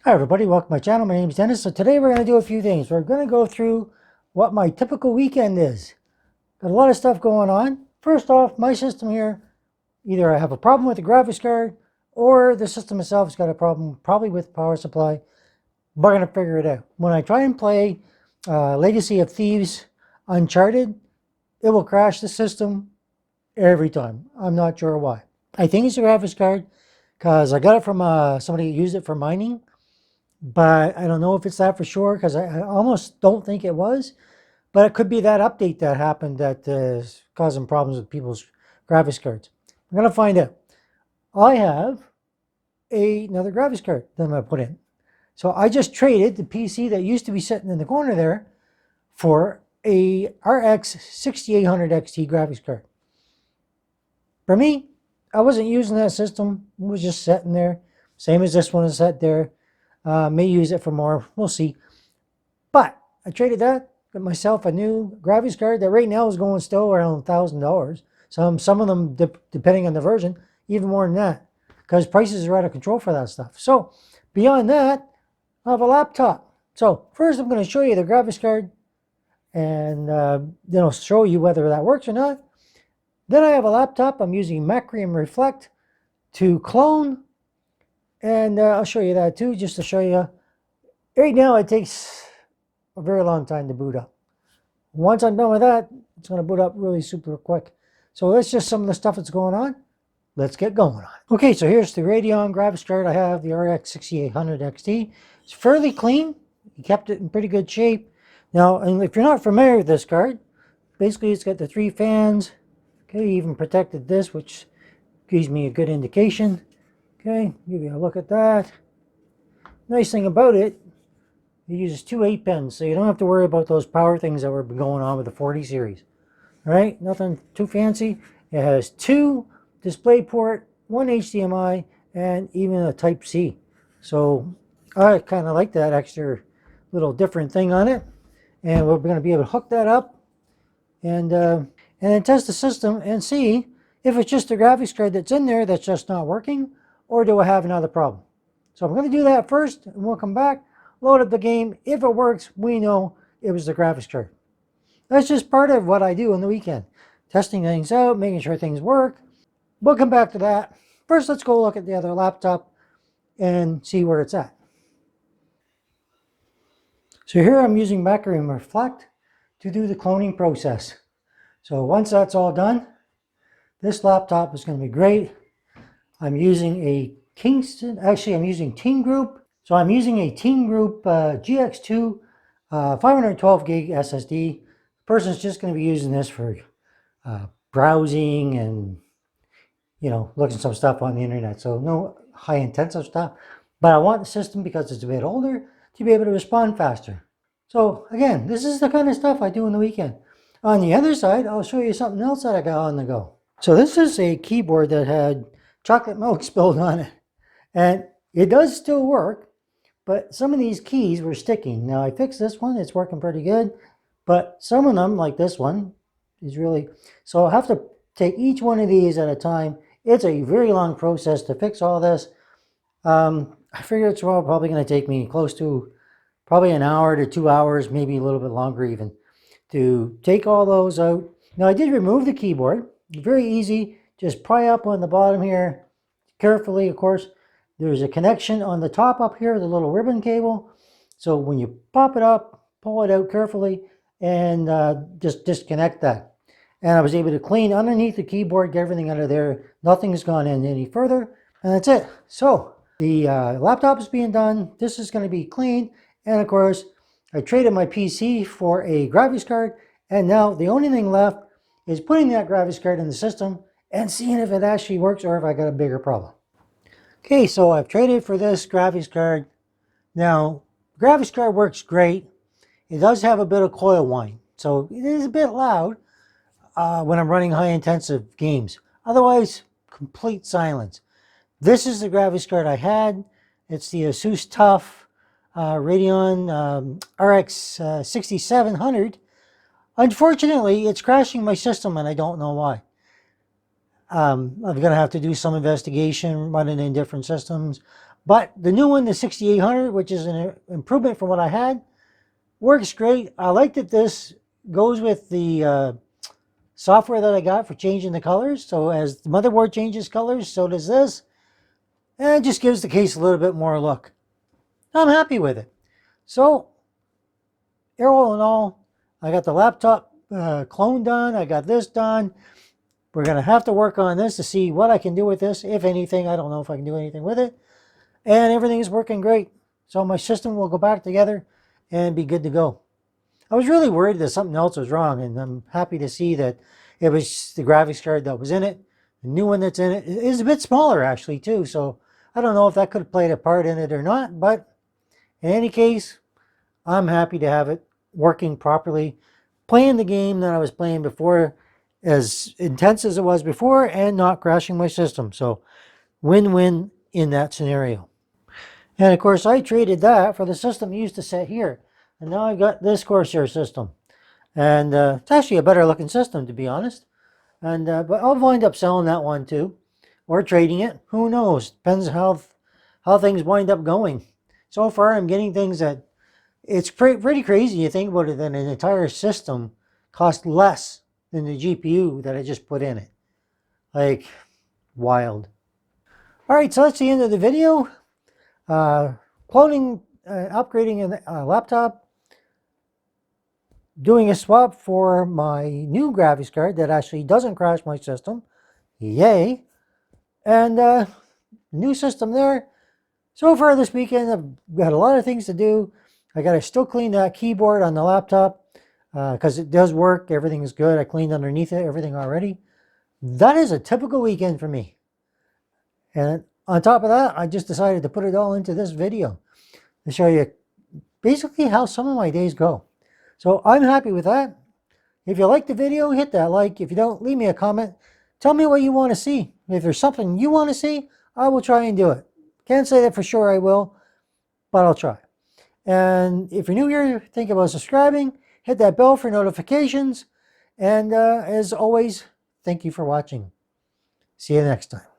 Hi everybody, welcome to my channel. My name is Dennis. So today we're going to do a few things. We're going to go through what my typical weekend is. Got a lot of stuff going on. First off, my system here, either I have a problem with the graphics card or the system itself has got a problem, probably with the power supply. We're going to figure it out. When I try and play Legacy of Thieves Uncharted, it will crash the system every time. I'm not sure why. I think it's the graphics card because I got it from somebody who used it for mining. But I don't know if it's that for sure because I almost don't think it was. But it could be that update that happened that is causing problems with people's graphics cards. I'm going to find out. I have another graphics card that I'm going to put in. So I just traded the PC that used to be sitting in the corner there for a RX 6800 XT graphics card. For me, I wasn't using that system. It was just sitting there. Same as this one is set there. May use it for more. We'll see. But I traded that, got myself a new graphics card that right now is going still around $1,000. Some of them, depending on the version, even more than that, because prices are out of control for that stuff. So beyond that, I have a laptop. So first I'm going to show you the graphics card and then I'll show you whether that works or not. Then I have a laptop. I'm using Macrium Reflect to clone. And I'll show you that too, just to show you. Right now, it takes a very long time to boot up. Once I'm done with that, it's going to boot up really super quick. So that's just some of the stuff that's going on. Let's get going on. Okay, so here's the Radeon graphics card. I have the RX 6800 XT. It's fairly clean. He kept it in pretty good shape. Now, and if you're not familiar with this card, basically it's got the 3 fans. Okay, even protected this, which gives me a good indication. Okay, give you a look at that. Nice thing about it, it uses 2 8-pins, so you don't have to worry about those power things that were going on with the 40 series. All right, nothing too fancy. It has 2 DisplayPort, 1 HDMI, and even a Type-C. So I kind of like that extra little different thing on it. And we're going to be able to hook that up and then test the system and see if it's just the graphics card that's in there that's just not working, or do I have another problem? So I'm going to do that first, and we'll come back, load up the game. If it works, we know it was the graphics card. That's just part of what I do on the weekend. Testing things out, making sure things work. We'll come back to that. First, let's go look at the other laptop and see where it's at. So here I'm using Macrium Reflect to do the cloning process. So once that's all done, this laptop is going to be great. I'm using a Kingston, actually I'm using Teamgroup. So I'm using a Teamgroup GX2 512 gig SSD. The person's just going to be using this for browsing and, looking some stuff on the internet. So no high intensive stuff. But I want the system, because it's a bit older, to be able to respond faster. So again, this is the kind of stuff I do on the weekend. On the other side, I'll show you something else that I got on the go. So this is a keyboard that had chocolate milk spilled on it. And it does still work, but some of these keys were sticking. Now I fixed this one, it's working pretty good, but some of them, like this one, is really, so I'll have to take each one of these at a time. It's a very long process to fix all this. I figure it's probably going to take me close to probably an hour to 2 hours, maybe a little bit longer even, to take all those out. Now I did remove the keyboard. Very easy. Just pry up on the bottom here carefully, of course. There's a connection on the top up here, the little ribbon cable. So when you pop it up, pull it out carefully and just disconnect that. And I was able to clean underneath the keyboard, get everything under there. Nothing's gone in any further. And that's it. So the laptop is being done. This is going to be cleaned. And of course, I traded my PC for a graphics card. And now the only thing left is putting that graphics card in the system and seeing if it actually works or if I got a bigger problem. Okay, so I've traded for this graphics card. Now, graphics card works great. It does have a bit of coil whine, so it is a bit loud when I'm running high intensive games. Otherwise, complete silence. This is the graphics card I had. It's the Asus TUF Radeon RX 6700. Unfortunately, it's crashing my system and I don't know why. I'm going to have to do some investigation, running in different systems. But the new one, the 6800, which is an improvement from what I had, works great. I like that this goes with the software that I got for changing the colors. So as the motherboard changes colors, so does this. And it just gives the case a little bit more look. I'm happy with it. So, all in all, I got the laptop clone done. I got this done. We're going to have to work on this to see what I can do with this, if anything. I don't know if I can do anything with it. And everything is working great. So my system will go back together and be good to go. I was really worried that something else was wrong, and I'm happy to see that it was the graphics card that was in it. The new one that's in it is a bit smaller, actually, too. So I don't know if that could have played a part in it or not. But in any case, I'm happy to have it working properly, playing the game that I was playing before, as intense as it was before, and not crashing my system. So win-win in that scenario. And of course, I traded that for the system used to sit here. And now I've got this Corsair system. And it's actually a better looking system, to be honest. And but I'll wind up selling that one too. Or trading it. Who knows? Depends how things wind up going. So far, I'm getting things that... It's pretty crazy. You think about it, that an entire system costs less than the GPU that I just put in it. Like, wild. Alright, so that's the end of the video. Cloning, upgrading a laptop, doing a swap for my new graphics card that actually doesn't crash my system. Yay! And new system there. So far this weekend, I've got a lot of things to do. I got to still clean that keyboard on the laptop because it does work. Everything is good. I cleaned underneath it, everything already. That is a typical weekend for me. And on top of that, I just decided to put it all into this video to show you basically how some of my days go. So I'm happy with that. If you like the video, hit that like. If you don't, leave me a comment. Tell me what you want to see. If there's something you want to see, I will try and do it. Can't say that for sure I will, but I'll try. And if you're new here, think about subscribing. Hit that bell for notifications. And as always, thank you for watching. See you next time.